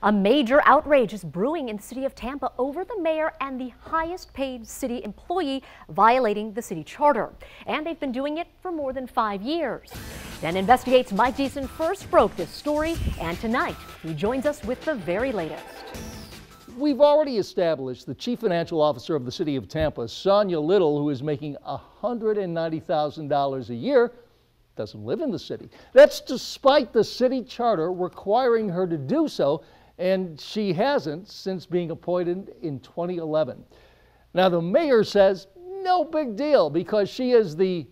A major outrage is brewing in the city of Tampa over the mayor and the highest paid city employee violating the city charter. And they've been doing it for more than 5 years. Then Investigates Mike Deason first broke this story, and tonight he joins us with the very latest. We've already established the chief financial officer of the city of Tampa, Sonya Little, who is making $190,000 a year, doesn't live in the city. That's despite the city charter requiring her to do so, and she hasn't since being appointed in 2011. Now, the mayor says no big deal because she is the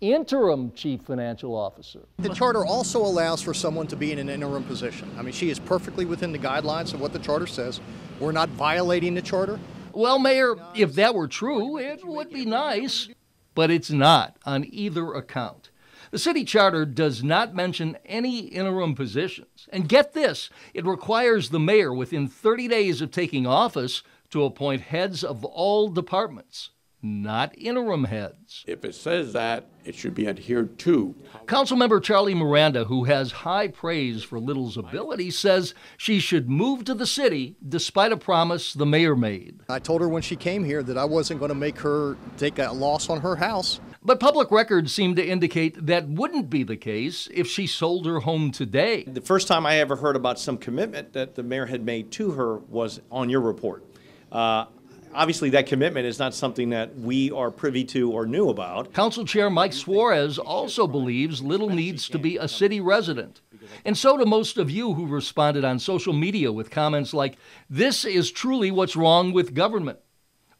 interim chief financial officer. The charter also allows for someone to be in an interim position. I mean, she is perfectly within the guidelines of what the charter says. We're not violating the charter. Well, Mayor, if that were true, it would be nice, but it's not on either account. The city charter does not mention any interim positions. And get this, it requires the mayor within 30 days of taking office to appoint heads of all departments, not interim heads. If it says that, it should be adhered to. Councilmember Charlie Miranda, who has high praise for Little's ability, says she should move to the city despite a promise the mayor made. I told her when she came here that I wasn't going to make her take a loss on her house. But public records seem to indicate that wouldn't be the case if she sold her home today. The first time I ever heard about some commitment that the mayor had made to her was on your report. Obviously, that commitment is not something that we are privy to or knew about. Council Chair Mike Suarez also believes Little needs to be a city resident. And so do most of you who responded on social media with comments like, "This is truly what's wrong with government."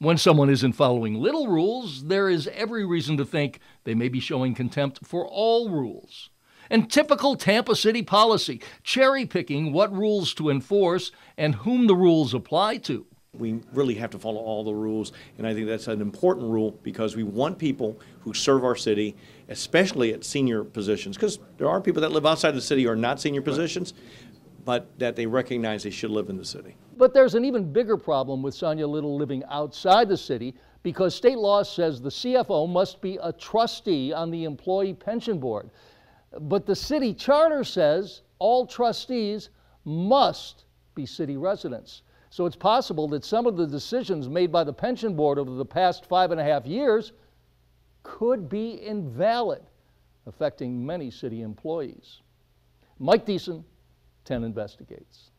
When someone isn't following Little rules, there is every reason to think they may be showing contempt for all rules. And typical Tampa City policy, cherry-picking what rules to enforce and whom the rules apply to. We really have to follow all the rules, and I think that's an important rule because we want people who serve our city, especially at senior positions, because there are people that live outside the city who are not senior positions, but that they recognize they should live in the city. But there's an even bigger problem with Sonya Little living outside the city because state law says the CFO must be a trustee on the employee pension board. But the city charter says all trustees must be city residents. So it's possible that some of the decisions made by the pension board over the past 5.5 years could be invalid, affecting many city employees. Mike Deason, 10 Investigates.